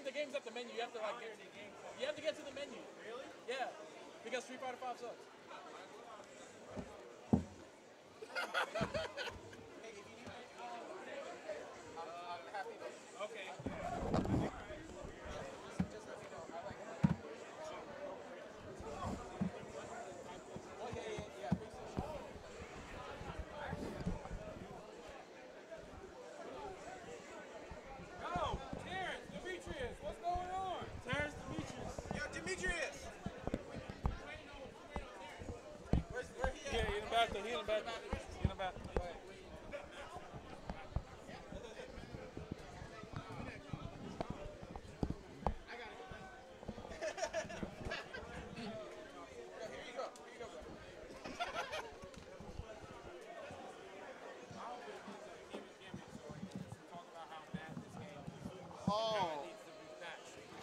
the game's at the menu, you have to like you have to get to the menu. Really? Yeah, because Street Fighter 5 sucks. Okay.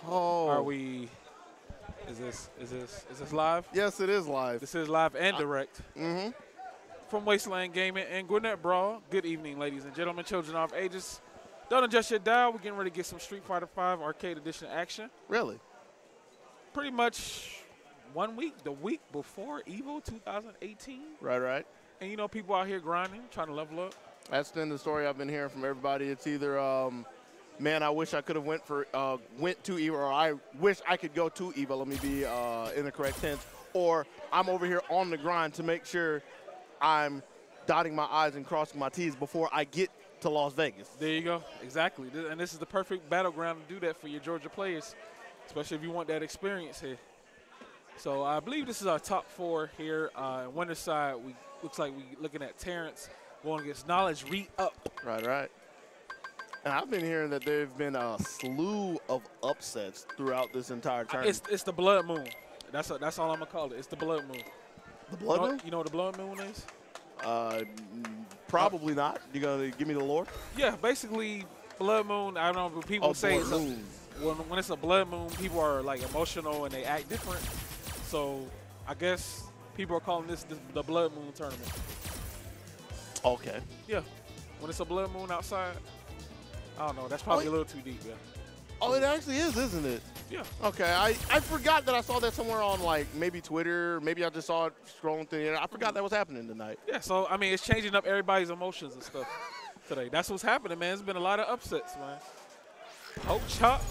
Oh. Are we? Is this live? Yes, it is live. This is live and direct. Mm-hmm. From Wasteland Gaming and Gwinnett Brawl. Good evening, ladies and gentlemen, children of ages. Don't adjust your dial. We're getting ready to get some Street Fighter 5 Arcade Edition action. Really? Pretty much 1 week, the week before EVO 2018. Right. And you know, people out here grinding, trying to level up. That's been the story I've been hearing from everybody. It's either, man, I wish I could have went to EVO, or I wish I could go to EVO. Let me be in the correct tense. Or I'm over here on the grind to make sure I'm dotting my I's and crossing my T's before I get to Las Vegas. There you go. Exactly. And this is the perfect battleground to do that for your Georgia players, especially if you want that experience here. So I believe this is our top 4 here. Winner's side, looks like we're looking at Terrence going against Knowledge Re-Up. Right. And I've been hearing that there have been a slew of upsets throughout this entire tournament. It's the Blood Moon. That's all I'm going to call it. It's the Blood Moon. The Blood Moon? You know what the Blood Moon is? Probably not. You going to give me the lore? Yeah, basically, Blood Moon, I don't know, but people say it's when it's a Blood Moon, people are like emotional and they act different. So I guess people are calling this the Blood Moon tournament. Okay. Yeah. When it's a Blood Moon outside, I don't know. That's probably a little too deep, yeah. Oh, it actually is, isn't it? Yeah. Okay. I forgot that I saw that somewhere on, like, maybe Twitter. Maybe I just saw it scrolling through the I forgot that was happening tonight. Yeah, so, I mean, it's changing up everybody's emotions and stuff today. That's what's happening, man. There's been a lot of upsets, man. Hope Chop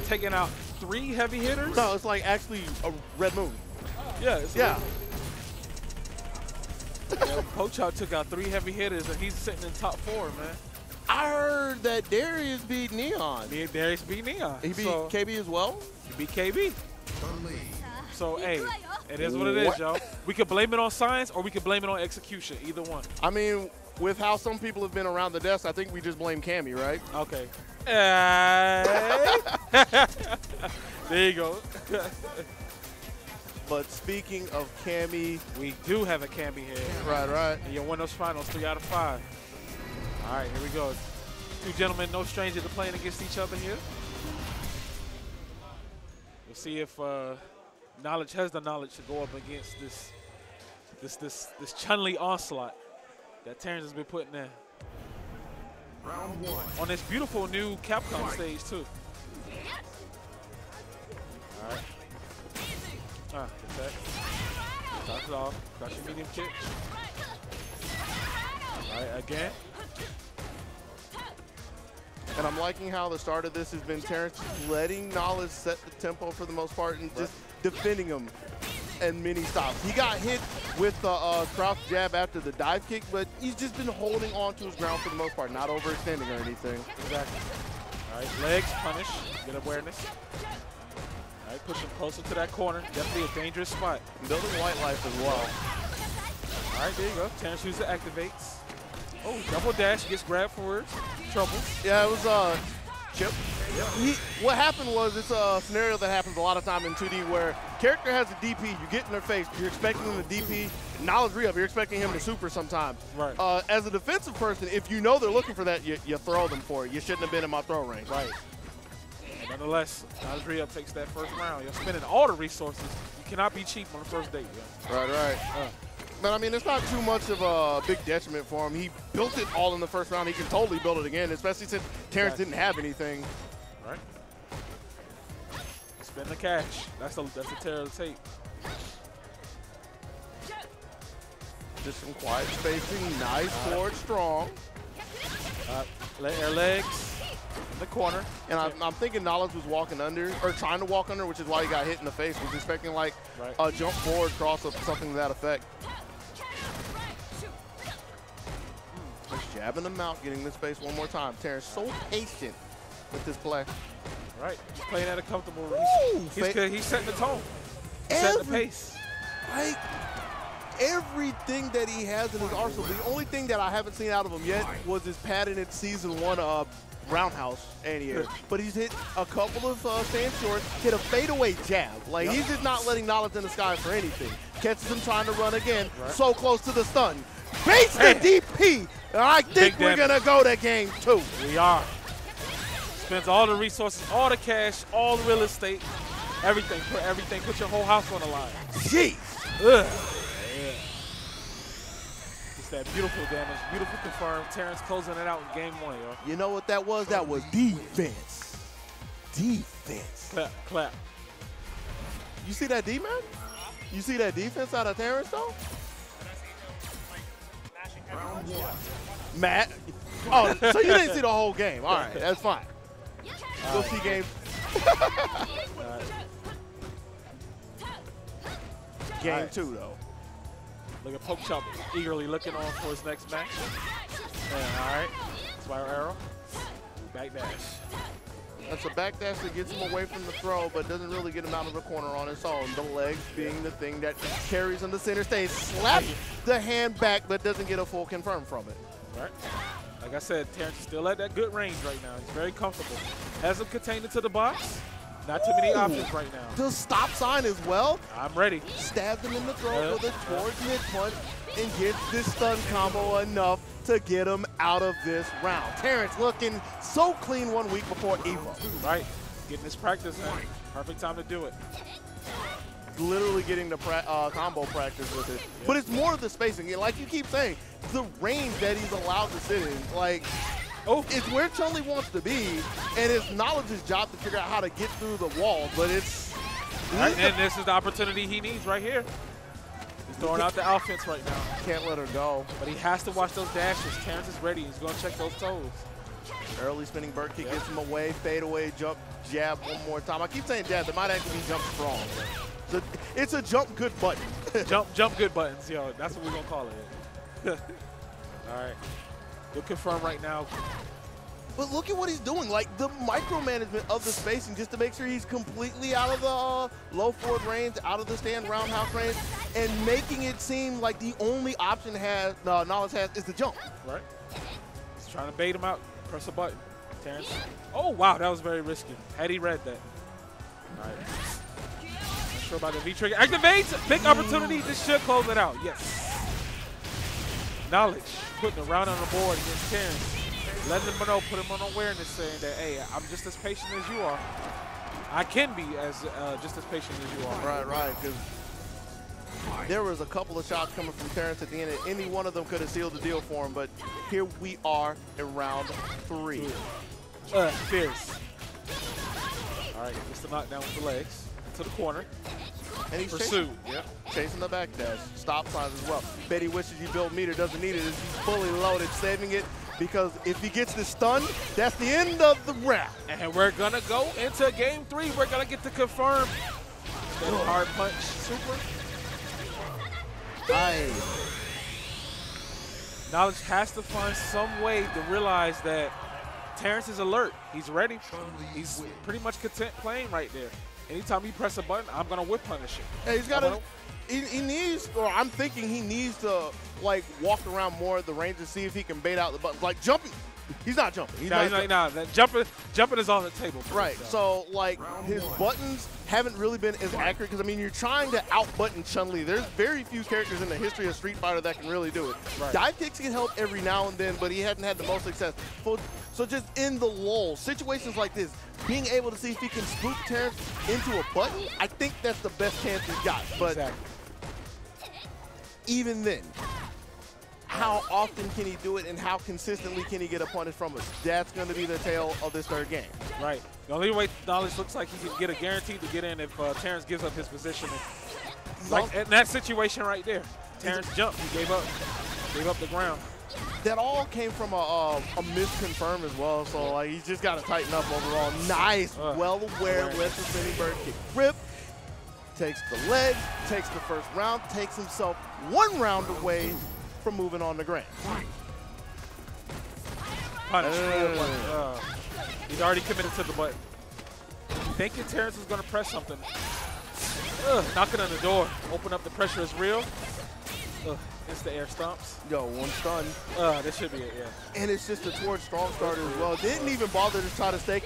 taking out 3 heavy hitters. No, it's like actually a Red Moon. Yeah. Yeah, Hope Chop took out 3 heavy hitters, and he's sitting in top 4, man. I heard that Darius beat Neon. Darius beat Neon. He beat KB as well? He beat KB. So, hey, it is what it is, y'all. We could blame it on science or we could blame it on execution, either one. I mean, with how some people have been around the desk, I think we just blame Cammy, right? Okay. There you go. But speaking of Cammy, we do have a Cammy here. Right. And you won those finals 3 out of 5. All right, here we go. 2 gentlemen, no stranger to playing against each other here. We'll see if Knowledge has the knowledge to go up against this Chun-Li onslaught that Terrence has been putting in. Round 1. On this beautiful new Capcom stage, too. All right. Okay. Starts it off. Got your medium kick. All right, again. And I'm liking how the start of this has been Terrence letting Knowledge set the tempo for the most part and just defending him and many stops. He got hit with the crouch jab after the dive kick, but he's just been holding on to his ground for the most part, not overextending or anything. Exactly. All right, legs punish, get awareness. All right, push him closer to that corner. Definitely a dangerous spot. Building white life as well. All right, there you go. Terrence uses activates. Oh, double dash, gets grabbed for trouble. Yeah, it was Chip. Yeah. What happened was it's a scenario that happens a lot of time in 2D where character has a DP, you get in their face, you're expecting them to DP, Knowledge re-up, you're expecting him to super sometimes. Right. As a defensive person, if you know they're looking for that, you throw them for it. You shouldn't have been in my throw range. Right. And nonetheless, Knowledge re-up takes that first round. You're spending all the resources. You cannot be cheap on the first date. Yeah. Right. But, I mean, it's not too much of a big detriment for him. He built it all in the first round. He can totally build it again, especially since Terrence didn't have anything. Right. Spend the cash. That's a tear of the tape. Just some quiet spacing. Nice forward strong. Air legs in the corner. And I'm thinking Knowledge was walking under, or trying to walk under, which is why he got hit in the face. Was expecting like a jump forward cross or something to that effect. Just jabbing him out, getting this space one more time. Terrence so patient with this play. Right, he's playing at a comfortable. He's setting the tone. He's setting the pace. Like everything that he has in his arsenal. The only thing that I haven't seen out of him yet was his patented season 1 roundhouse anti-air. But he's hit a couple of stand shorts, hit a fadeaway jab. Like he's just not letting Knowledge in the sky for anything. Catches him trying to run again. So close to the stun. Baits the DP. And I think we're gonna go to game 2. We are. Spends all the resources, all the cash, all the real estate, everything. Put everything. Put your whole house on the line. Jeez. Ugh. Yeah. It's that beautiful damage, beautiful confirm. Terrence closing it out in game 1, yo. You know what that was? That was defense. Defense. Clap, clap. You see that D, man? You see that defense out of Terrence, though? Matt? Oh, so you didn't see the whole game. All right, that's fine. Go see game. Game 2, though. Look at Poke Chop eagerly looking on for his next match. And, all right, spiral arrow, back dash. That's a back dash that gets him away from the throw, but doesn't really get him out of the corner on his own. The legs being the thing that carries him to center stage. Slaps the hand back, but doesn't get a full confirm from it. Right. Like I said, Terrence is still at that good range right now. He's very comfortable. Has him contained into the box. Not too many options right now. The stop sign as well. I'm ready. Stabs him in the throat with a towards mid punch and gets this stun combo enough to get him out of this round. Terrence looking so clean 1 week before EVO. Right. Getting his practice in. Perfect time to do it. Literally getting the combo practice with it. But it's more of the spacing. Like you keep saying, the range that he's allowed to sit in. Like, it's where Chun-Li wants to be, and it's Knowledge's job to figure out how to get through the wall, but it's... And this is the opportunity he needs right here. He's throwing out the offense right now. Can't let her go. But he has to watch those dashes. Terrence is ready. He's going to check those toes. Early spinning bird kick gets him away, fade away, jump, jab one more time. I keep saying jab, that might actually be jump strong. So it's a jump good button. jump good buttons, yo. That's what we're going to call it. All right. We'll confirm right now. But look at what he's doing, like the micromanagement of the spacing just to make sure he's completely out of the low forward range, out of the stand roundhouse range, and making it seem like the only option Knowledge has is the jump. Right. He's trying to bait him out. Press a button. Terrence. Oh, wow, that was very risky. Had he read that. All right. Not sure about the V-trigger. Activates! Big opportunity. This should close it out. Yes. Knowledge putting a round on the board against Terrence. Letting him know, put him on awareness, saying that, hey, I'm just as patient as you are. I can be just as patient as you are. Right, because there was a couple of shots coming from Terrence at the end, and any one of them could have sealed the deal for him, but here we are in round 3. Fierce. All right, gets the knockdown with the legs. To the corner. And he's pursued. Chasing the back dash. Stop signs as well. Betty wishes you built meter, doesn't need it. He's fully loaded, saving it, because if he gets this stun, that's the end of the round. And we're going to go into game 3. We're going to get to confirm. Hard punch. Super. Knowledge has to find some way to realize that Terrence is alert. He's ready. He's pretty much content playing right there. Anytime he press a button, I'm going to whip punish it. Yeah, he's got to, he needs, or I'm thinking he needs to, like, walk around more at the range to see if he can bait out the buttons. Like, jumping, he's not jumping. He's not jumping is on the table. Right, so, like, his buttons haven't really been as accurate, because, I mean, you're trying to out-button Chun-Li. There's very few characters in the history of Street Fighter that can really do it. Right. Dive kicks can help every now and then, but he hasn't had the most success. So just in the lull, situations like this, being able to see if he can spook Terrence into a button, I think that's the best chance he's got. But even then, how often can he do it and how consistently can he get a punish from us? That's going to be the tale of this third game. Right. The only way Knowledge looks like he can get a guaranteed to get in if Terrence gives up his position. Like in that situation right there, Terrence jumped. He gave up the ground. That all came from a misconfirm as well, so like he's just got to tighten up overall. Nice, well aware, lets the spinning bird kick rip, takes the leg, takes the first round, takes himself 1 round away from moving on to grand. Punch. He's already committed to the button. Thinking Terrence was going to press something. Knocking on the door. Open up, the pressure is real. It's the air stomps. Yo, 1 stun. This should be it, yeah. And it's just a towards strong starter as well. Didn't even bother to try to stake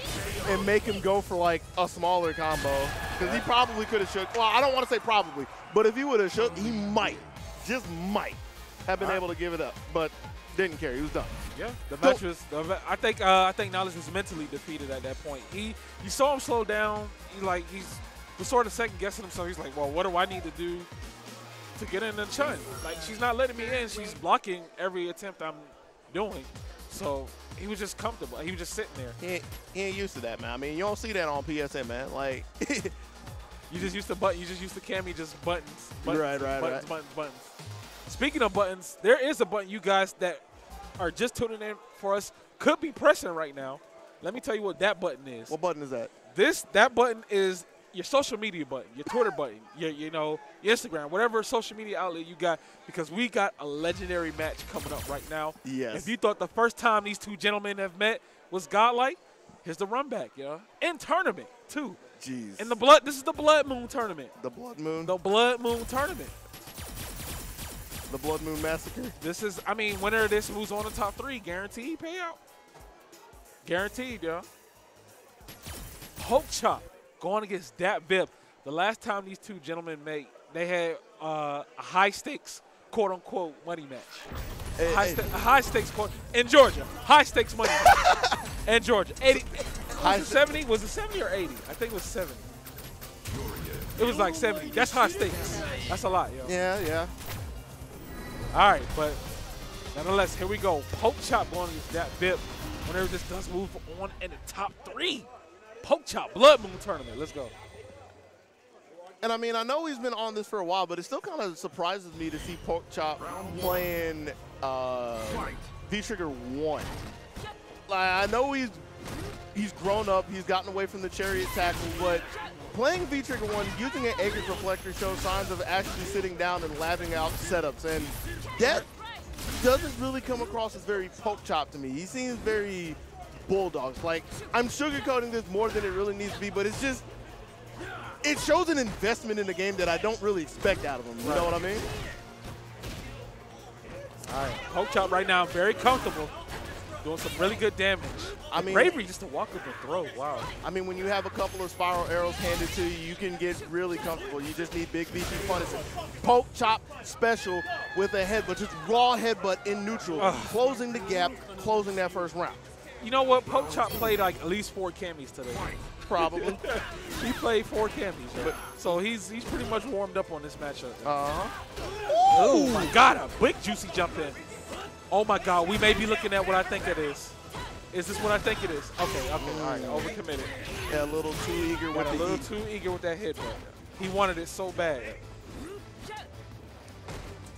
and make him go for like a smaller combo. Because he probably could have shook. Well, I don't want to say probably, but if he would have shook, he might, just might, have been able to give it up. But didn't care. He was done. Yeah, the match was. I think Knowledge was mentally defeated at that point. You saw him slow down. He was sort of second guessing himself. He's like, well, what do I need to do to get in the chun? Like, she's not letting me in. She's blocking every attempt I'm doing. So he was just comfortable. He was just sitting there. He ain't used to that, man. I mean, you don't see that on PSN, man. Like, you just used to button. You just used to Cammy just buttons. Buttons. Speaking of buttons, there is a button you guys that are just tuning in for us could be pressing right now. Let me tell you what that button is. What button is that? That button is your social media button, your Twitter button, your Instagram, whatever social media outlet you got, because we got a legendary match coming up right now. Yes. If you thought the first time these two gentlemen have met was godlike, here's the run back, in tournament too. Jeez. And this is the Blood Moon tournament. The Blood Moon. The Blood Moon tournament. The Blood Moon Massacre. This is, winner of this, who's on the top 3, guaranteed payout. Guaranteed, Poke Chop going against Dat Bip. The last time these two gentlemen met, they had a high-stakes, quote-unquote, money match. A high-stakes, in Georgia. High-stakes money match. In Georgia. 80. Was it 70? Was it 70 or 80? I think it was 70. It was like 70. That's high stakes. That's a lot, Yeah. All right, but nonetheless, here we go. Poke Chop going against Dat Bip. Whenever this does move on in the top 3. Poke Chop, Blood Moon tournament. Let's go. And I know he's been on this for a while, but it still kind of surprises me to see Poke Chop playing V-Trigger 1. Like, I know he's grown up, he's gotten away from the chariot tackle, but playing V-Trigger 1, using an Aegis Reflector shows signs of actually sitting down and labbing out setups. And that doesn't really come across as very Poke Chop to me. He seems very Bulldogs. Like, I'm sugarcoating this more than it really needs to be, but it's just, it shows an investment in the game that I don't really expect out of him. You know what I mean? All right, Poke Chop right now, very comfortable, doing some really good damage. Bravery just to walk with the throw, wow. When you have a couple of spiral arrows handed to you, you can get really comfortable. You just need big VP punishing. Poke Chop special with a headbutt, just raw headbutt in neutral, closing the gap, closing that first round. You know what? Poke Chop played like at least 4 Cammies today. Probably. He played 4 Cammies, so he's pretty much warmed up on this matchup. Oh my God, a big juicy jump in. Oh my God, we may be looking at what I think it is. Is this what I think it is? Okay, all right, overcommitted. Yeah, a little too eager with a little too eager with that headbutt. He wanted it so bad.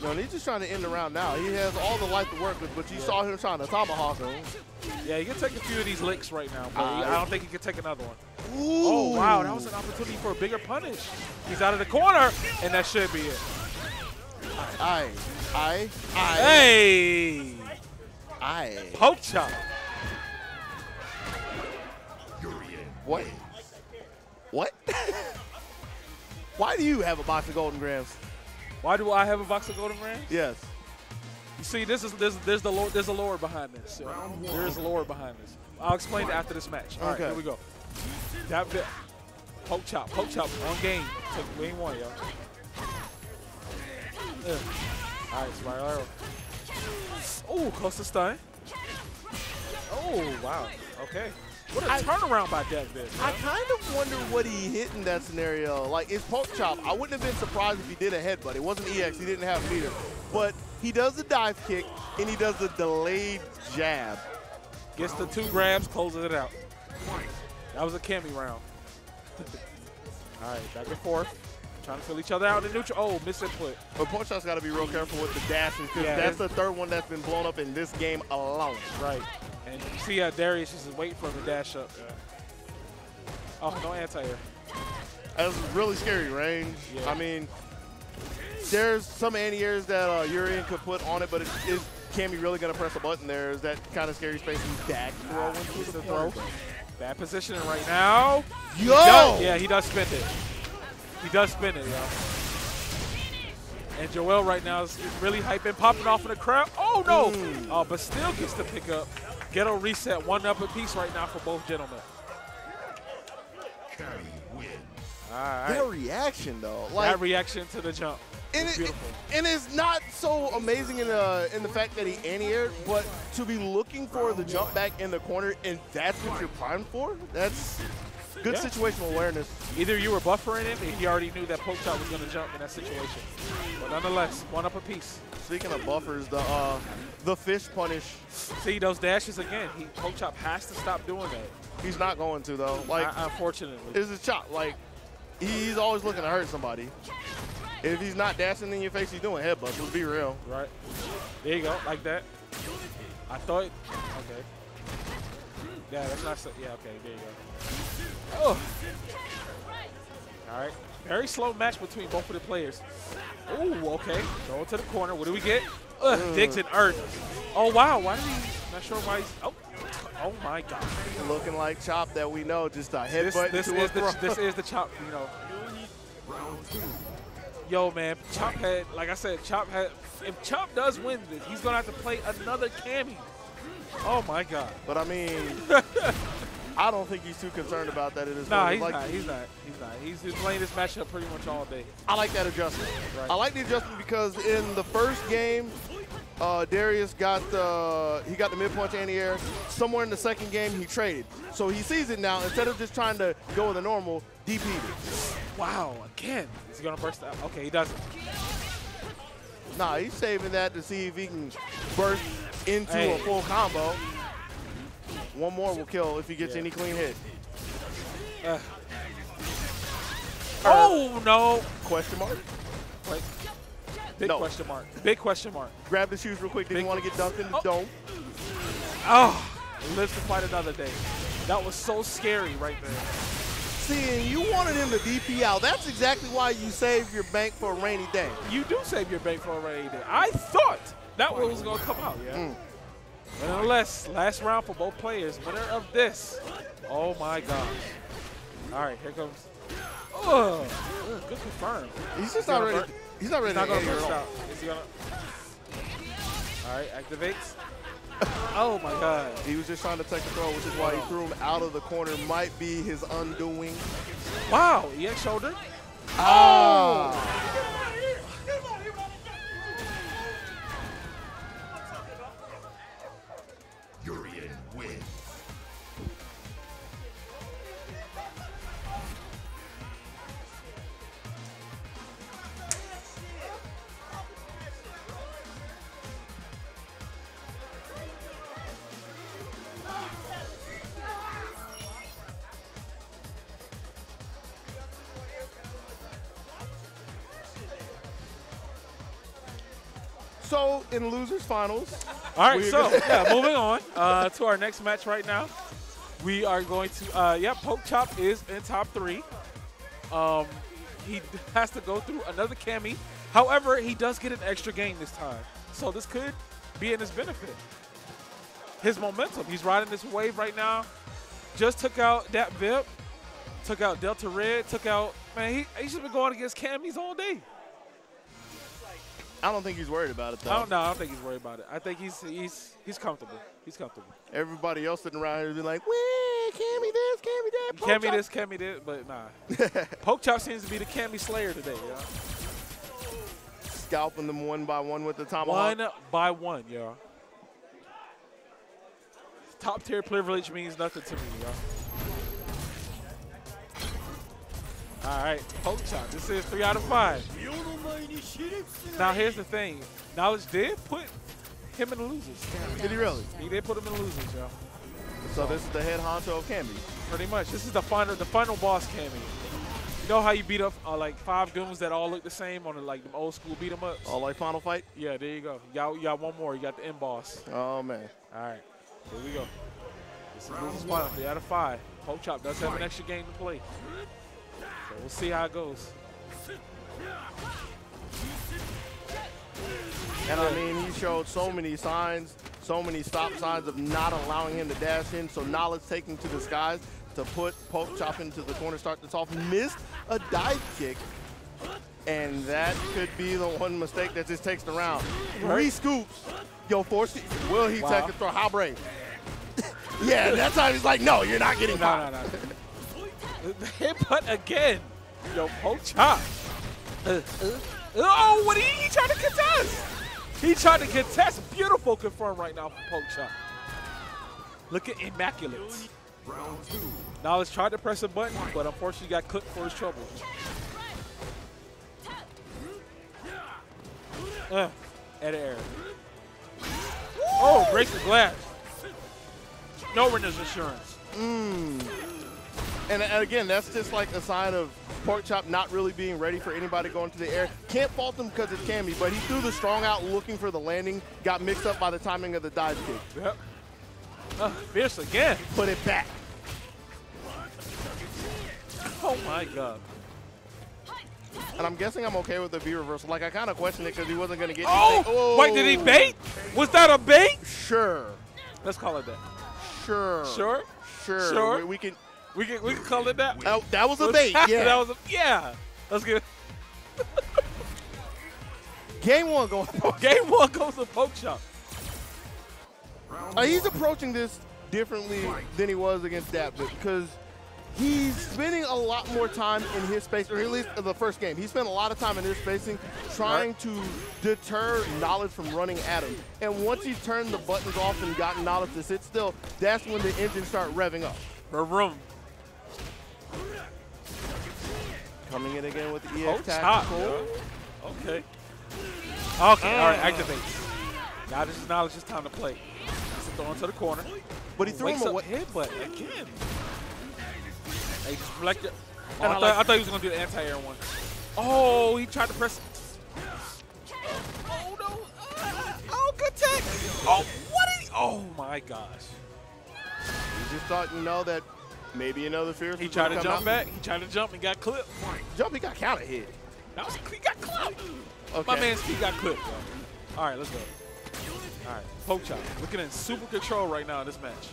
No, he's just trying to end the round now. He has all the life to work with, but you saw him trying to tomahawk him. Yeah, he can take a few of these licks right now, but I don't think he can take another one. Ooh. Oh, wow, that was an opportunity for a bigger punish. He's out of the corner, and that should be it. Hey! Poke Chop. What? Why do you have a box of Golden Grams? Why do I have a box of Golden Grams? Yes. You see, there's a lore behind this. There's a lore behind this. I'll explain it after this match. All right, here we go. That bit. Poke Chop on game. Took game 1, yo. All right, spiral arrow. Oh, close to stun. Oh, wow. Okay. What a turnaround by Dev there. I kind of wonder what he hit in that scenario. Like, his poke chop, I wouldn't have been surprised if he did a headbutt. It wasn't EX. He didn't have meter. But he does the dive kick, and he does the delayed jab. Gets the 2 grabs, closes it out. That was a Cammy round. All right, back and forth. Trying to fill each other out in neutral. Oh, misinput. But poke chop's got to be real careful with the dashes, because that's the third one that's been blown up in this game alone. Right. And you see Darius is just waiting for him to dash up. Oh, no anti-air. That's really scary range. Yeah. I mean, there's some anti-airs that Urian could put on it, but is Cammy really going to press a button there? Is that kind of scary space he's back throw into the throw? Bad positioning right now. Yo! Yeah, he does spin it. He does spin it, y'all. And Joel right now is really hyping, popping off in the crowd. Oh, no! Oh, but still gets to pick up. Ghetto reset, 1 up apiece right now for both gentlemen. All right. That reaction, though. Like, that reaction to the jump. It's beautiful. And it's not so amazing in the fact that he anti-aired, but to be looking for the jump back in the corner, and that's what you're primed for, that's good situational awareness. Either you were buffering it, and he already knew that poke chop was going to jump in that situation. But nonetheless, 1 up apiece. Speaking of buffers, the fish punish. See those dashes again. Poke chop has to stop doing that. He's not going to, though. Like, unfortunately, it's a chop. Like, he's always looking to hurt somebody. If he's not dashing in your face, he's doing headbutts. Let's be real. Right. There you go, like that. I thought. Okay. Yeah, that's not. Yeah, okay. There you go. Oh. All right. Very slow match between both of the players. Ooh, okay. Go to the corner. What do we get? Diggs and Urt. Oh wow. Why did he? Not sure why he's. Oh my God. Looking like Chop that we know, just a headbutt. This is the Chop. You know. Yo, man, Chop had, like I said, if Chop does win this, he's going to have to play another Cammy. Oh, my God. But, I mean, I don't think he's too concerned about that in his Nah, he's not. He's been playing this matchup pretty much all day. I like that adjustment. Right. I like the adjustment because in the first game, Darius got the mid-punch anti-air. Somewhere in the second game, he traded. So he sees it now. Instead of just trying to go with a normal, DP'd it. Wow, again. Is he going to burst out? Okay, he doesn't. Nah, he's saving that to see if he can burst into a full combo. One more will kill if he gets any clean hit. Oh, no. Question mark? Wait. Big question mark. Big question mark. Grab the shoes real quick. Didn't want to get dunked in the dome. Oh, lives to fight another day. That was so scary right there. See, and you wanted him to DP out. That's exactly why you save your bank for a rainy day. You do save your bank for a rainy day. I thought that one was going to come out, yeah. But nonetheless, last round for both players. Winner of this. Oh, my gosh. All right, here comes. Oh, good confirm. He's just not ready. He's not ready to burst out. Is he going to? All right, activates. Oh, my God. He was just trying to take the throw, which is why he threw him out of the corner. Might be his undoing. Wow, EX shoulder. Oh! Urian wins. So, in losers finals. All right, so, moving on to our next match right now. We are going to, Poke Chop is in top 3. He has to go through another Cammy. However, he does get an extra game this time. So this could be in his benefit. His momentum, he's riding this wave right now. Just took out that VIP, took out Delta Red, took out, man, he's just been going against Cammys all day. I don't think he's worried about it, though. I don't think he's worried about it. I think he's comfortable. He's comfortable. Everybody else sitting around here be like, "Wee, Cammy this, Cammy that, Poke Cammy Chop." this, Cammy that," but nah. Poke Chop seems to be the Cammy slayer today, y'all. Scalping them one by one with the tomahawk. One by one, y'all. top tier privilege means nothing to me, y'all. All right, poke chop. This is 3 out of 5. Now here's the thing. Knowledge did put him in the losers. Did he really? He did put him in the losers, y'all. So this is the head honcho of Camby. Pretty much. This is the final boss Cammy. You know how you beat up like 5 goons that all look the same on the like the old school beat 'em ups? Oh, like Final Fight? Yeah, there you go. You got one more. You got the end boss. Oh man. All right, here we go. This is losers final. 3 out of 5. Poke chop does have an extra game to play. So we'll see how it goes. And I mean, he showed so many signs, so many stop signs of not allowing him to dash in. So Knowledge taking to the skies to put Poke Chop into the corner, start this off, missed a dive kick. And that could be the one mistake that just takes the round. 3 scoops. Yo, force it. Will he take a throw? How brave? Yeah, that time he's like, no, you're not getting caught. No. The headbutt again. Yo, Poke Chop. Oh, what he tried to contest. He tried to contest. Beautiful confirm right now from Poke Chop. Look at immaculate. Round 2. Knowledge tried to press a button, but unfortunately got cooked for his trouble. At air. Oh, breaks the glass. No winner's insurance. And again, that's just like a sign of Pork Chop not really being ready for anybody going to the air. Can't fault him because it's Cammy, but he threw the strong out looking for the landing, got mixed up by the timing of the dive kick. Yep. Fierce again. Put it back. Oh my God. And I'm guessing I'm okay with the V reversal. Like, I kind of questioned it because he wasn't going to get anything. Oh, wait, did he bait? Was that a bait? Sure. Let's call it that. Sure. Sure? Sure. We can call it that. That was a bait. Yeah. That was a, yeah. Let's get it. Game 1 going. Game 1 goes to Poke Chop. He's approaching this differently than he was against Dapbit because he's spending a lot more time in his space, or at least the first game. He spent a lot of time in his spacing trying to deter Knowledge from running at him. And once he turned the buttons off and got Knowledge to sit still, that's when the engine started revving up. Room. Coming in again with the EX tactical. Okay. All right, activate. Now this is Knowledge's time to play. Throw into the corner. But he threw him away. Headbutt again. He just reflected. Oh, I thought he was going to do the anti-air one. Oh, he tried to press. Oh, no. Oh, good tech. Oh, what is he? Oh, my gosh. He just thought, that maybe another Fierce. He tried to jump back. He tried to jump and got clipped. He got counter hit. He got clipped. Okay. My man's feet got clipped. Bro. All right, let's go. All right, Poke Chop looking in super control right now in this match.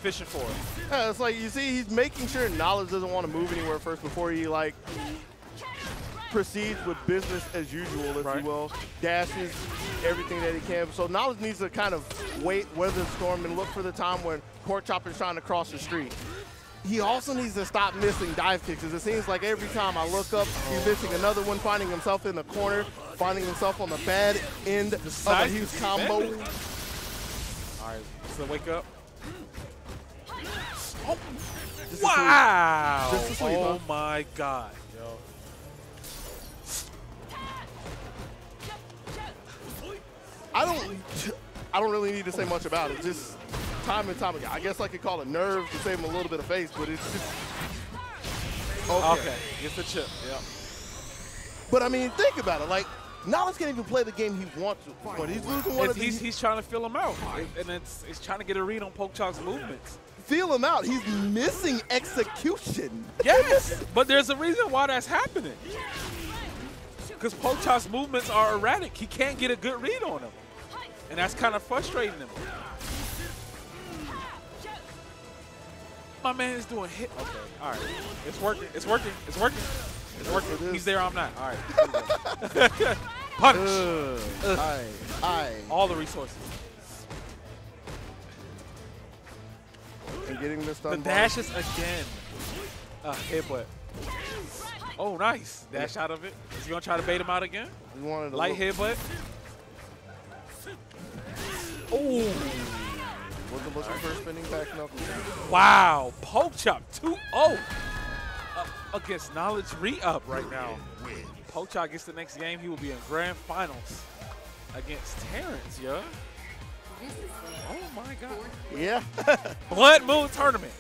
Fishing for it. Yeah, it's like, you see, he's making sure Knowledge doesn't want to move anywhere first before he, proceeds with business as usual, if you will. Dashes everything that he can. So Knowledge needs to kind of wait, weather the storm, and look for the time when Pork Chop is trying to cross the street. He also needs to stop missing dive kicks, because it seems like every time I look up, he's missing another one, finding himself in the corner, finding himself on the bad end of a huge combo. All right, so wake up. Oh, wow! Oh my God, yo. I don't really need to say much about it. Just time and time again. I guess I could call it nerves to save him a little bit of face, but it's just okay. Gets the chip. Yep. But I mean, think about it. Like, Knowledge can't even play the game he wants to. When he's losing one of these, he's trying to feel him out, and it's trying to get a read on Poke Chop's movements. Feel him out. He's missing execution. Yes, but there's a reason why that's happening. Because Poke Chop's movements are erratic. He can't get a good read on him, and that's kind of frustrating him. My man is doing hit. Okay, all right. It's working. It's working. It's working. It's working. He's there. I'm not. All right. Punish. All the resources. And getting this done. The dashes again. Headbutt. Oh, nice. Dash out of it. Is he going to try to bait him out again? He wanted a light headbutt. Ooh. Wasn't looking for a spinning back knuckle. Wow. Poke chop 2-0 against Knowledge re-up right now. Poke chop gets the next game. He will be in grand finals against Terrence, yeah. Oh my God. Yeah. Blood Moon Tournament.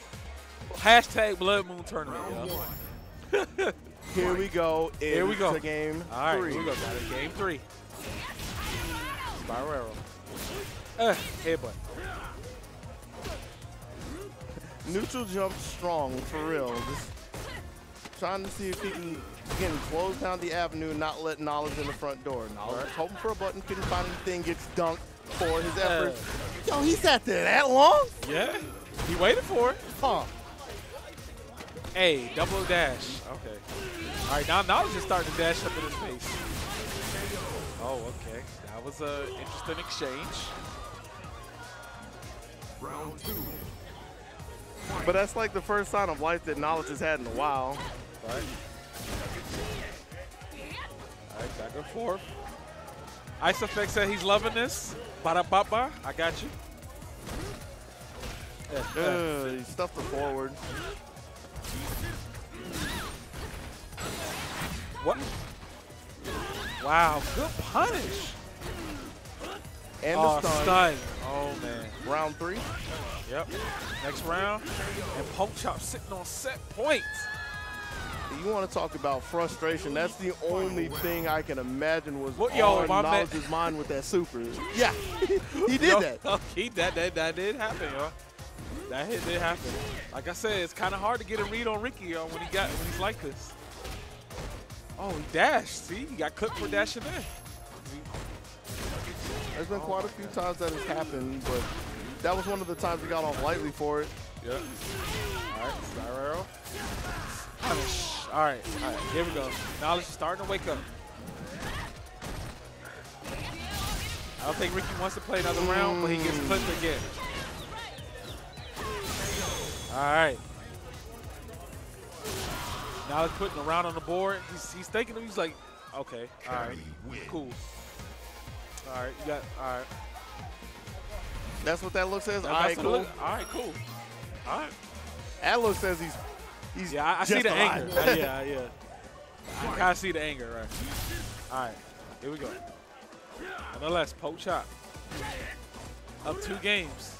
Hashtag Blood Moon Tournament, yeah. Here we go. Here we go. To game All right, 3. here we go. Got it. Game 3. Spiral arrow. Headbutt. Neutral jump strong, for real. Just trying to see if he can, again, close down the avenue, not let Knowledge in the front door. Knowledge was hoping for a button, couldn't find anything, gets dunked for his effort. Yo, he sat there that long? Yeah. He waited for it. Huh. Hey, double dash. Okay. All right, now Knowledge is starting to dash up in his face. Oh, okay. That was an interesting exchange. Round 2. But that's like the first sign of life that Knowledge has had in a while. Right. All right, back and forth. Ice Effect said he's loving this. Ba-da-ba-ba. I got you. He stuffed it forward. What? Wow, good punish. And the stun. Oh, man. Round 3. Yep. Next round. And Poke Chop sitting on set points. You want to talk about frustration? That's the only thing I can imagine was Yo, on Knowledge's mind with that super. Yeah, he did that. That did happen, yo. That hit did happen. Like I said, it's kind of hard to get a read on Ricky when he's like this. Oh, he dashed. See, he got cooked for dashing in. There's been quite a few times that has happened, but that was one of the times we got off lightly for it. Yeah. All right, Star Arrow. All right, here we go. Knowledge is starting to wake up. I don't think Ricky wants to play another round, but he gets clipped again. All right. Knowledge putting a round on the board. He's thinking, he's like, okay, all right, cool. All right, you got, all right. That's what that look says? All right, cool. All right, cool. All right. That look says he's yeah, I see the alive. anger. Yeah. I kind of see the anger, right? All right, here we go. Nonetheless, Poke Chop. Up 2 games.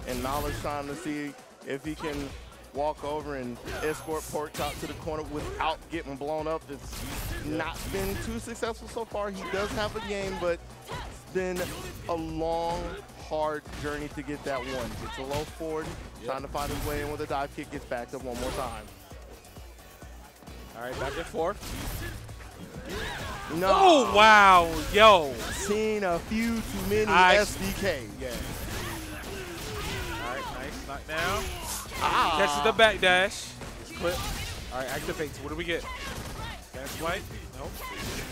And Knowledge trying to see if he can walk over and escort Pork Chop to the corner without getting blown up. It's not been too successful so far. He does have a game, but it's been a long, hard journey to get that one. Gets a low forward, trying to find his way in with a dive kick, gets backed up one more time. All right, back and forth. No. Oh, wow. Yo. Seen a few too many SDK. Yeah. All right, nice. Knockdown. Ah. Catches the back dash. Clip. All right, activates. What do we get? Gas swipe? Nope.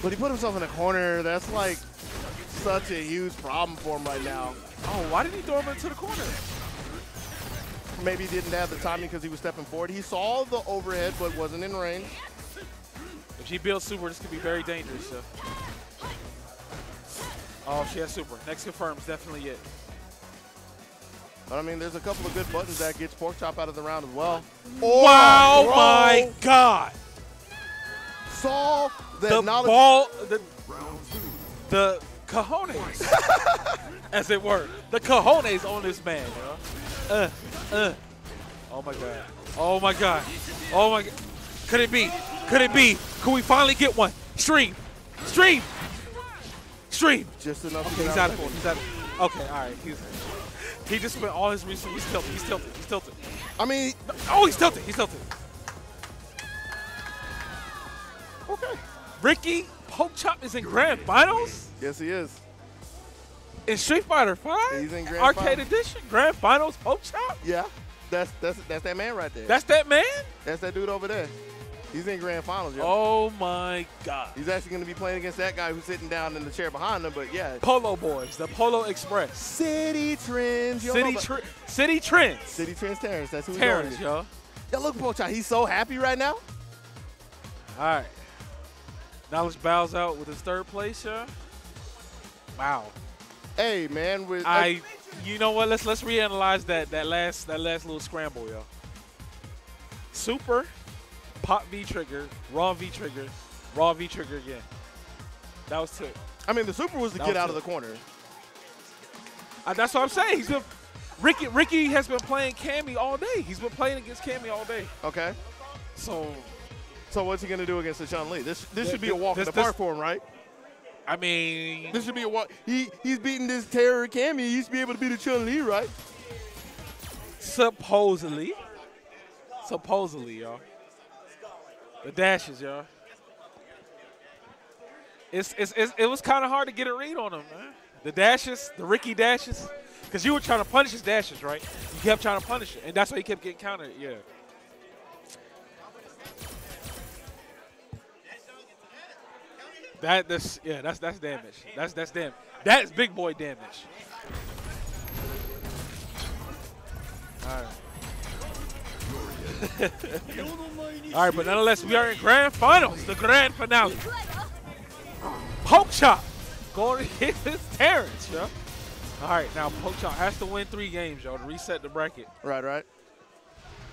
But he put himself in a corner. That's like such a huge problem for him right now. Oh, why did he throw him into the corner? Maybe he didn't have the timing because he was stepping forward. He saw the overhead, but wasn't in range. If she builds super, this could be very dangerous. So. Oh, she has super. Next confirms, definitely it. But I mean, there's a couple of good buttons that gets Pork Chop out of the round as well. Wow, bro. my God. Saw that The knowledge. ball, the cojones, as it were. The cojones on this man, yo. Oh my God. Oh my God. Oh my God. Could it be? Could it be? Could we finally get one? Stream. Stream. Stream. Just enough. Okay, he's out of it. He's out of it. Okay, all right. He just spent all his resources. He's tilted. He's tilted. He's tilted. I mean, Oh, he's tilted. He's tilted. okay. Ricky Poke Chop is in grand finals Yes, he is. in Street Fighter 5. He's in grand Arcade finals. Edition. Grand finals. Poke Chop. Yeah, that's that man right there. That's that man. That's that dude over there. He's in grand finals, yo. Oh my God. He's actually going to be playing against that guy who's sitting down in the chair behind him, but yeah. Polo Boys, the Polo Express. City Trends. Yo, City Trends. City Trends Terrence. That's who Terrence, he's yo. Yo, look, Pork Chop. He's so happy right now. All right. Knowledge bows out with his 3rd place, yo. Wow. Hey, man. With, You know what? Let's reanalyze that last little scramble, yo. Super, pop V trigger, raw V trigger, raw V trigger again. That was two. I mean, the super was to get out of the corner. That's what I'm saying. He's been Ricky has been playing Cammy all day. He's been playing against Cammy all day. Okay. So what's he gonna do against the Chun-Li? This should be a walk in the park for him, right? I mean, this should be a walk. He's beating this terror Cammy. He used to be able to beat a Chun-Li, right? Supposedly, y'all. The dashes, y'all. It was kind of hard to get a read on him, man. The dashes, the Ricky dashes, because you were trying to punish his dashes, right? You kept trying to punish it, and that's why he kept getting countered. Yeah. That's damage. That's damage. That's big boy damage. All right. All right, but nonetheless, we are in grand finals, the grand finale. Poke chop going against Terrence, yo. All right, now Poke chop has to win 3 games, yo, to reset the bracket. Right.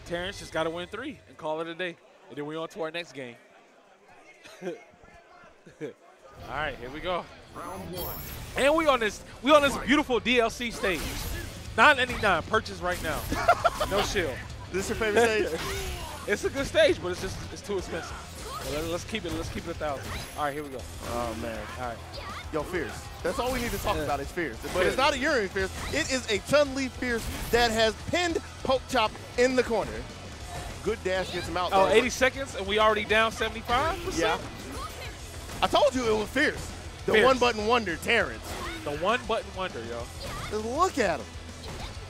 Terrence just got to win 3 and call it a day, and then we on to our next game. All right, here we go. Round 1. And we on this beautiful DLC stage. $9.99, purchase right now. No shield. This your favorite stage? It's a good stage, but it's too expensive. So let's keep it 1,000. All right, here we go. Oh man. All right. Yo, Fierce. That's all we need to talk about is Fierce. But it's not a Yuri Fierce. It is a Chun-Li Fierce that has pinned Poke Chop in the corner. Good dash gets him out. Oh, 80 seconds, and we already down 75%? Yeah. I told you it was Fierce. The one-button wonder, Terrence. The one-button wonder, yo. Just look at him.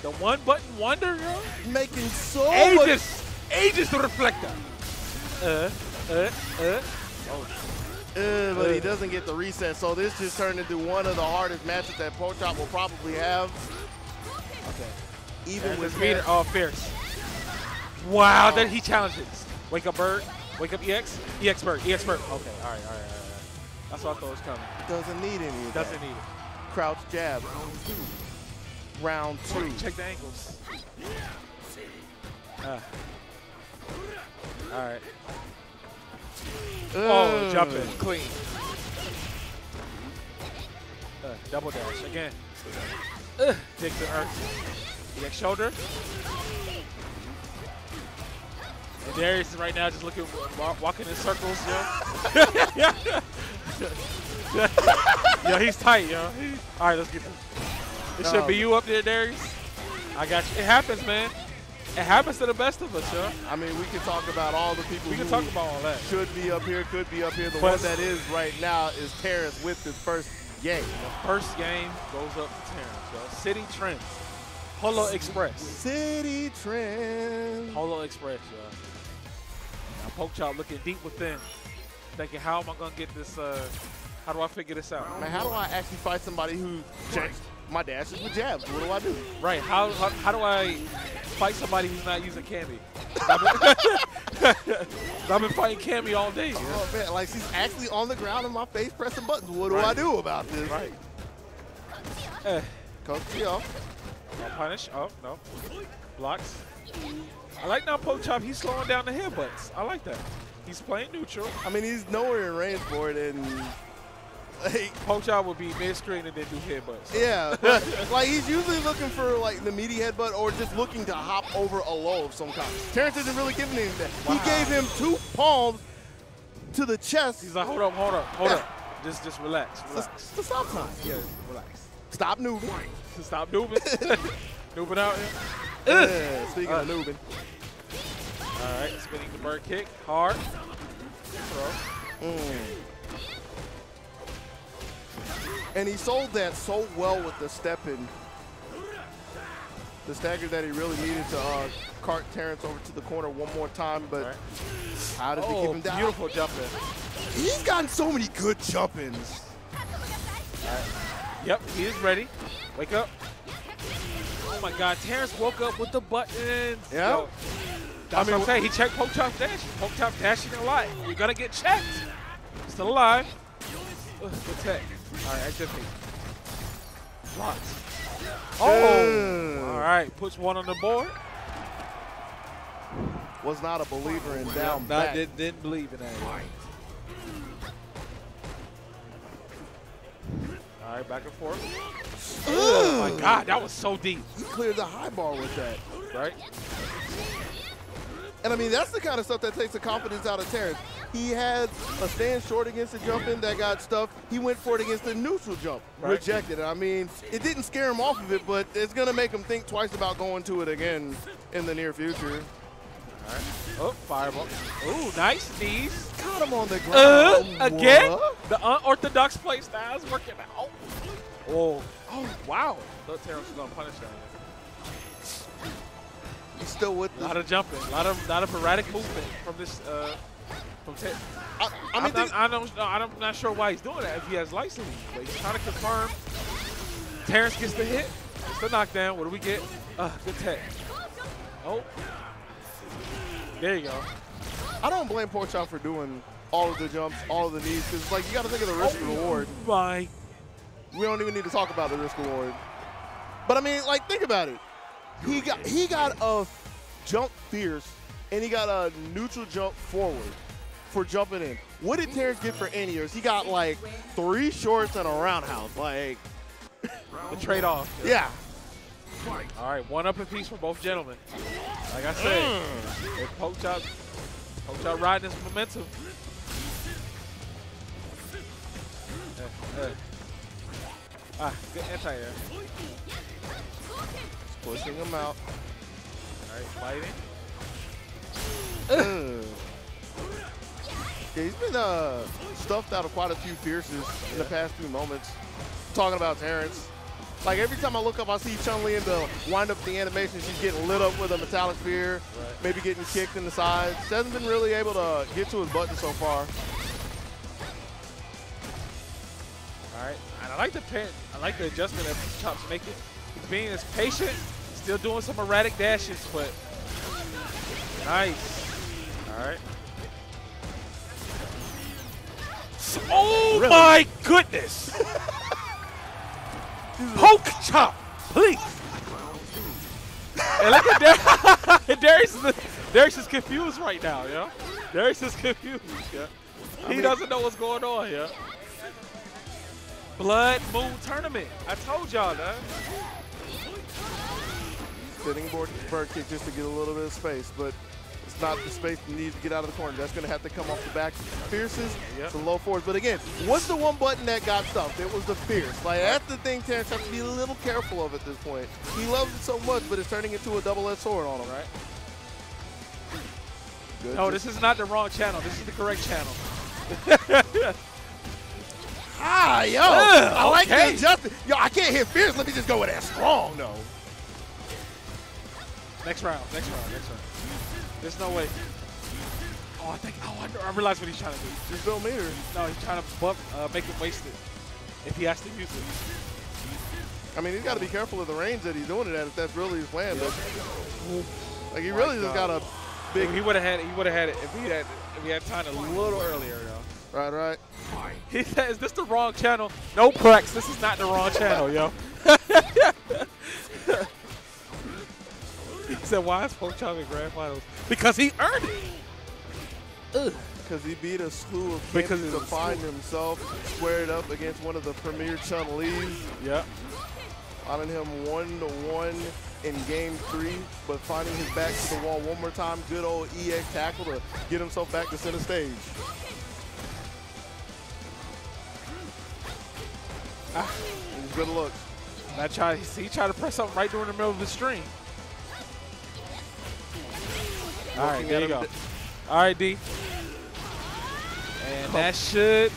The one-button wonder, yo? Making so Aegis reflector. But he doesn't get the reset, so this just turned into one of the hardest matches that Poke Chop will probably have. Okay. Even with meter. Oh, Fierce. Wow, then he challenges. Wake up, Bird. Wake up, EX. EX Bird. EX Bird. Okay, all right. That's what I thought was coming. Doesn't need any of that. Doesn't need it. Crouch jab. Round 2. Check the angles. All right. Oh, jump in. Clean. Double dash. Again. Dig to earth. EX shoulder. And Darius is right now just looking, walking in circles, yo. Yo, he's tight, yo. All right, let's get this. It should be you up there, Darius. I got you. It happens, man. It happens to the best of us, yo. I mean, we can talk about all the people who talk about all that. Should be up here, could be up here. The one that is right now is Terrence with his first game. The first game goes up to Terrence, yo. City Trends. Polo Express. City Trends. Polo Express, yo. Now, Poke Chop looking deep within, thinking, how am I going to get this, how do I figure this out? Man, how do I actually fight somebody who checks my dashes with jabs? What do I do? Right, how do I fight somebody who's not using Cammy? I've been fighting Cammy all day. Oh, man, like she's actually on the ground in my face pressing buttons. What do I do about this? Right. Coach Gio. No punish. Oh, no. Blocks. I like now Poke Chop, he's slowing down the headbutts. I like that. He's playing neutral. I mean, he's nowhere in range for it, and like, Poke Chop would be mid-screen and then do headbutts. Yeah, but like he's usually looking for like the meaty headbutt or just looking to hop over a low of some kind. Terrence isn't really giving him that. Wow. He gave him 2 palms to the chest. He's like, hold up. Just relax. It's the stop time. Yeah, relax. Stop noobing. Stop noobing. Noobing out here. Yeah, speaking of noobing. All right, spinning the bird kick. Hard. Throw. And he sold that so well with the step in. The stagger that he really needed to cart Terrence over to the corner one more time, but how did he keep him down? Beautiful jump in. He's gotten so many good jump-ins. Right. Yep, he is ready. Wake up. Oh my God, Terrence woke up with the buttons. Yeah. Yo, that's what I'm saying. He checked Poke Chop dash. Poke Chop dashing a lot. You're gonna get checked. Still alive. Good tech. All right, activity. blocks. Oh, all right. Puts one on the board. Was not a believer in down back. Didn't believe in that. All right, back and forth. Oh, my God. That was so deep. He cleared the high bar with that. Right? And I mean, that's the kind of stuff that takes the confidence out of Terrence. He had a stand short against the jump in that got stuffed. He went for it against the neutral jump, rejected it. I mean, it didn't scare him off of it, but it's going to make him think twice about going to it again in the near future. All right. Oh, fireball. Ooh, nice knees. Caught him on the ground. Again? What? The unorthodox play style is working out. Oh, wow. Thought Terrence was going to punish that. He's still with A lot of jumping, a lot of erratic movement from this. From Terrence. I'm not sure why he's doing that if he has license, but he's trying to confirm. Terrence gets the hit, it's the knockdown. What do we get? Good tech. Oh, there you go. I don't blame Porkchop for doing all of the jumps, all of the knees, because like you got to think of the risk and reward. My. We don't even need to talk about the risk reward. But I mean, like, think about it. He got a jump fierce, and he got a neutral jump forward for jumping in. What did Terrence get for in-ears? He got like 3 shorts and a roundhouse. Like, The trade-off. yeah. All right, one up apiece for both gentlemen. Like I said, Porkchop riding his momentum. Good anti-air. Pushing him out. All right, fighting. Yeah, he's been stuffed out of quite a few fierces in the past few moments. Talking about Terrence. Like every time I look up, I see Chun-Li in the wind up the animation. She's getting lit up with a metallic spear, maybe getting kicked in the sides. She hasn't been really able to get to his button so far. All right, and I like the pin. I like the adjustment that Chop's making. He's being as patient, still doing some erratic dashes, but nice. All right. Oh really? My goodness! Porkchop, please. And look at Darius is confused right now, yeah. Darius is confused, yeah. He doesn't know what's going on, yeah. Blood Moon Tournament. I told y'all that. Sitting bird kick just to get a little bit of space, but it's not the space he needs to get out of the corner. That's going to have to come off the back fierces, some low forwards. But again, what's the one button that got stuffed? It was the fierce. Like, that's the thing Terrence has to be a little careful of at this point. He loves it so much, but it's turning into a double-edged sword on him, right? Good. No, this is not the wrong channel. This is the correct channel. Yo, I like the adjustment. Yo, I can't hit fierce. Let me just go with that strong, though. Next round. There's no way. Oh, I realize what he's trying to do. Just don't meter. No, he's trying to make him waste it if he has to use it. I mean, he's got to be careful of the range that he's doing it at if that's really his plan. But like, he really just got a big. He would have had it if he had time a little earlier, though. Right. He said, "Is this the wrong channel?" No, Prex, this is not the wrong channel, yo. He said, "Why is Porkchop in Grand Finals?" Because he earned it. Because he beat a slew of kids to find himself squared up against one of the premier Chun-Li's. Yep. Finding him 1-1 in game 3, but finding his back to the wall one more time. Good old EX tackle to get himself back to center stage. Good look. He tried to press something right during the middle of the stream. All right, there you go. All right, D. And that should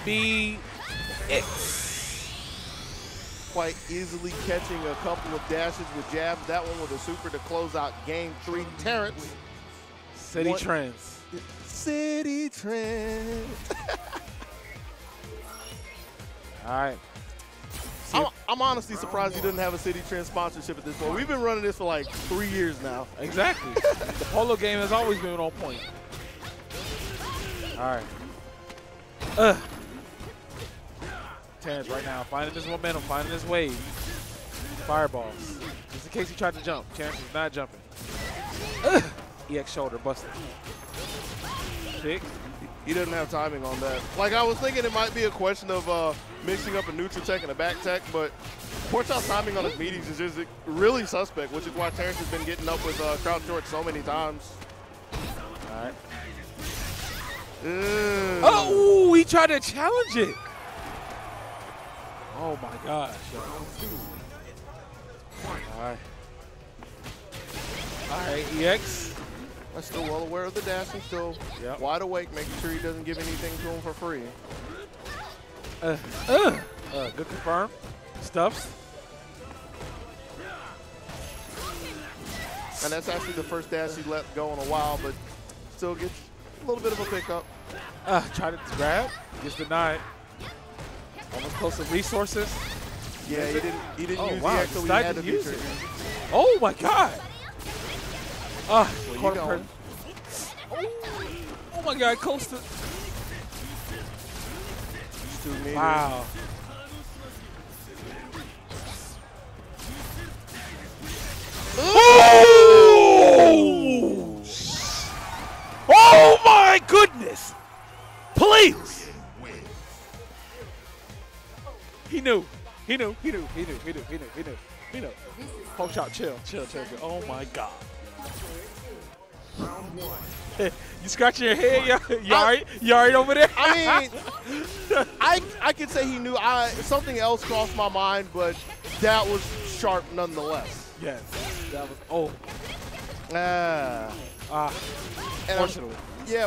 be it. Quite easily catching a couple of dashes with jabs. That one with a super to close out game 3. Terrence. City Trends. City Trends. All right. I'm honestly surprised he doesn't have a City Trend sponsorship at this point. We've been running this for like 3 years now. Exactly. The polo game has always been on point. All right. Terrence right now finding his momentum, finding his wave. Fireballs. Just in case he tried to jump. Terrence is not jumping. EX shoulder busted. Pick. He doesn't have timing on that. Like, I was thinking it might be a question of mixing up a neutral tech and a back tech, but Porchop's timing on his meetings is just really suspect, which is why Terrence has been getting up with crouch short so many times. All right. Oh, he tried to challenge it. Oh, my gosh. All right, EX. I'm still well aware of the dash and still wide awake, making sure he doesn't give anything to him for free. Good confirm. Stuffs. And that's actually the first dash he let go in a while, but still gets a little bit of a pickup. Try to grab. Gets denied. Almost close to resources. Yeah, he didn't use wow, the EX, so he had to use be it. Oh my God. Caught him. Oh my God, close to. Wow. Oh! Oh my goodness! Please! He knew. Poke chop, chill. Oh my God. You scratching your head? You alright over there? I mean, I could say he knew. Something else crossed my mind, but that was sharp nonetheless. Yes. That was, Unfortunately. Yeah,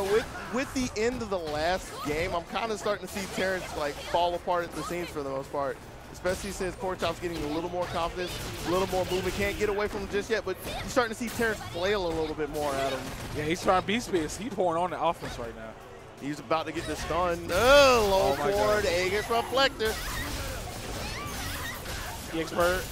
with the end of the last game, I'm kind of starting to see Terrence like fall apart at the seams for the most part. Especially since Porchop's getting a little more confidence, a little more movement. Can't get away from him just yet, but you're starting to see Terrence flail a little bit more at him. Yeah, he's trying beast space. He's pouring on the offense right now. He's about to get the stun. Low forward, Aegis reflector. EX bird.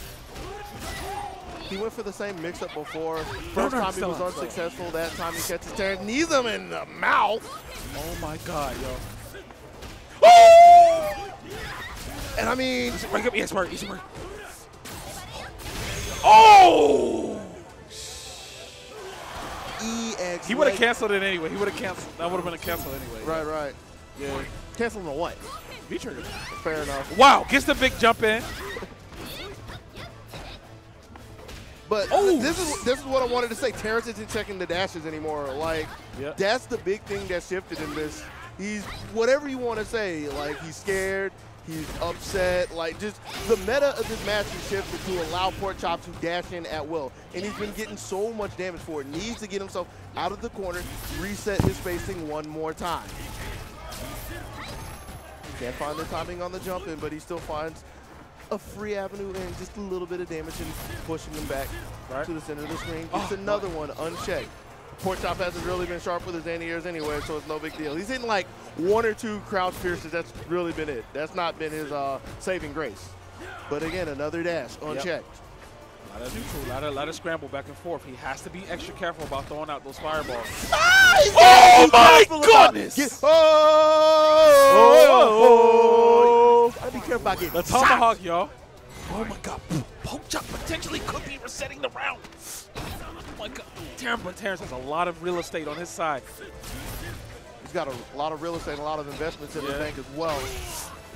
He went for the same mix-up before. First time he was unsuccessful. That time he catches Terrence, knees him in the mouth. Oh my God, yo. Oh! And I mean, break up EX bird. Oh! EX. He would have canceled it anyway. That would have been a cancel anyway. Right. Yeah. Canceling the what? V-trigger. Fair enough. Wow, gets the big jump in. But this is what I wanted to say. Terrence isn't checking the dashes anymore. Like, that's the big thing that shifted in this. He's, whatever you want to say, like, he's scared, he's upset. Like, just the meta of this match has shifted to allow Porchop to dash in at will. And he's been getting so much damage for it. Needs to get himself out of the corner, reset his spacing one more time. Can't find the timing on the jump in, but he still finds a free avenue and just a little bit of damage and pushing him back to the center of the screen. Gets another one unchecked. Porchop hasn't really been sharp with his anti-airs anyway, so it's no big deal. He's hitting like one or two crouch pierces. That's really been it. That's not been his saving grace. But again, another dash unchecked. A lot of neutral, a lot of scramble back and forth. He has to be extra careful about throwing out those fireballs. Oh my goodness! Gotta be careful about getting the tomahawk, y'all. Oh my God! Porchop potentially could be resetting the round. Oh my God! Terrence has a lot of real estate on his side. He's got a lot of real estate and a lot of investments in the bank as well.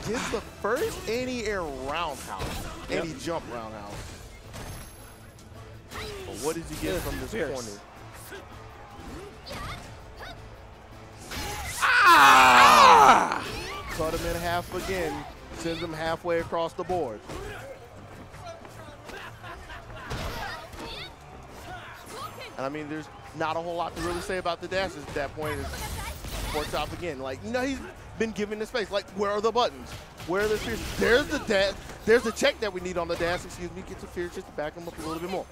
Gets the first anti-air roundhouse, anti-jump roundhouse. But what does he get from this corner? Cut him in half again. Sends him halfway across the board. And I mean, there's not a whole lot to really say about the dashes at that point. Porchop again. Like, you know, he's been given the space. Like, where are the buttons? Where are the fears? There's the dash. There's the check that we need on the dash. Excuse me. Get the fears just to back him up a little bit more.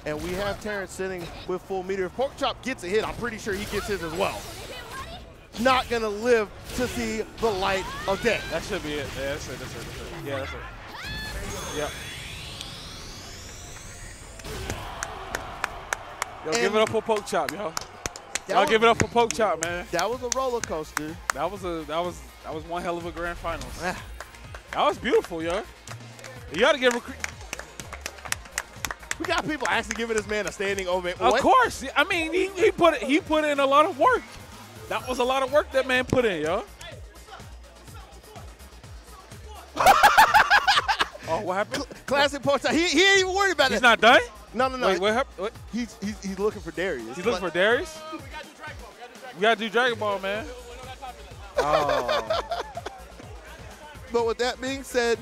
And we have Terrence sitting with full meter. If Porchop gets a hit, I'm pretty sure he gets his as well. Not going to live to see the light of day. That should be it. Yeah, that's it. Yeah, that's it. Yep. Yo, give it up for Porchop, yo. Y'all give it up for Porchop, man. That was a roller coaster. That was one hell of a grand finals. That was beautiful, yo. You got to give him. We got people actually giving this man a standing ovation. Of course. I mean, he put in a lot of work. That was a lot of work that man put in, yo. Oh, what happened? Classic pork chop. He ain't even worried about He's it. not done? No. Wait, what happened? What? He's looking for Darius. He's looking for Darius? We got to do Dragon Ball. We got to do Dragon Ball, man. We don't got time for that. Oh. But with that being said,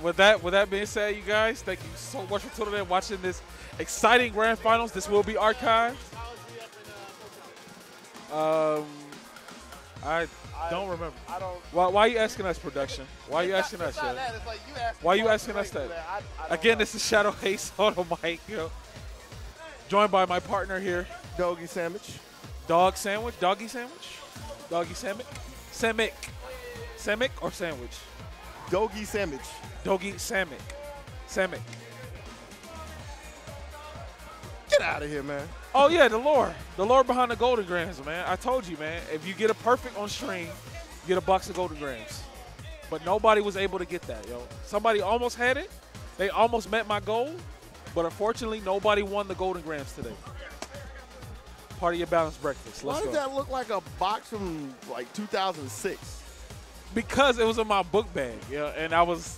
With that being said, you guys, thank you so much for tuning in, watching this exciting grand finals. This will be archived. I don't remember. I don't. Why are you asking us, production? Why are you asking us? Yo? Why are you asking us that? Again, this is Shadow Haze on the mic. Joined by my partner here, Doggy sandwich. Doggy sandwich, Doggy sandwich, Samick or sandwich? Doggy sandwich. Doggy Samick. Get out of here, man. Oh, yeah, the lore behind the Golden Grams, man. I told you, man, if you get a perfect on stream, you get a box of Golden Grams. But nobody was able to get that, yo. Somebody almost had it. They almost met my goal, but unfortunately, nobody won the Golden Grams today. Part of your balanced breakfast. Why Let's does go. that look like a box from like 2006? Because it was in my book bag, yeah, and I was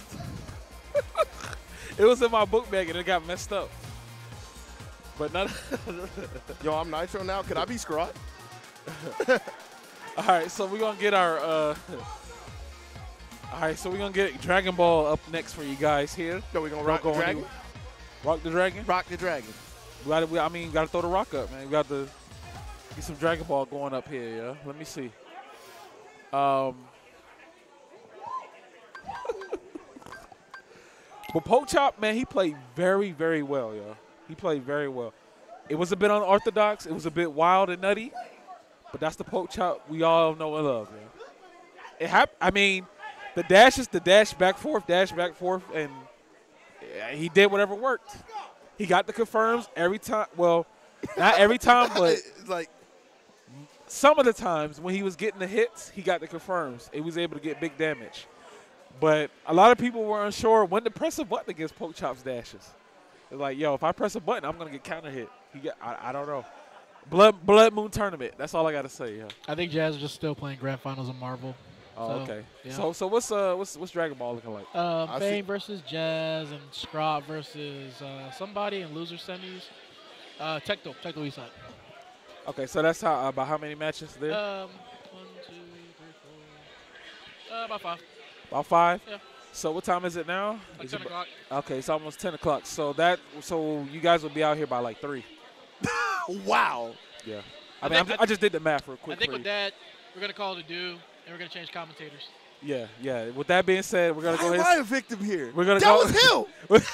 it was in my book bag and it got messed up. But none. Yo, I'm Nitro now. Could I be Scrot? All right, so we're gonna get our all right, so we're gonna get Dragon Ball up next for you guys here. No, we're gonna rock the dragon. Rock the dragon? Rock the dragon. We gotta throw the rock up, man. We got to get some Dragon Ball going up here, yeah. Let me see. But Poke Chop, man, he played very, very well, yo. He played very well. It was a bit unorthodox. It was a bit wild and nutty. But that's the Poke Chop we all know and love, man. It happened. I mean, the dash is the dash back forth, and he did whatever worked. He got the confirms every time. Well, not every time, but like some of the times when he was getting the hits, he got the confirms. He was able to get big damage. But a lot of people were unsure when to press a button against Poke Chop's dashes. They're like, yo, if I press a button, I'm going to get counter hit. I don't know. Blood Moon Tournament. That's all I got to say. Yeah. I think Jazz is just still playing grand finals of Marvel. Oh, so, okay. Yeah. So what's Dragon Ball looking like? Fame versus Jazz and Scrot versus somebody in loser semis. Tecto Eastside. Okay, so that's about how many matches there? 1, 2, 3, 4. About 5. About 5? Yeah. So what time is it now? Like 10 o'clock. Okay, it's almost 10 o'clock. So you guys will be out here by like 3. wow. Yeah. I just did the math real quick. I think with that, we're going to call it a do, and we're going to change commentators. Yeah. With that being said, we're going to go ahead. Why am I a victim here? We're gonna that go. Was him.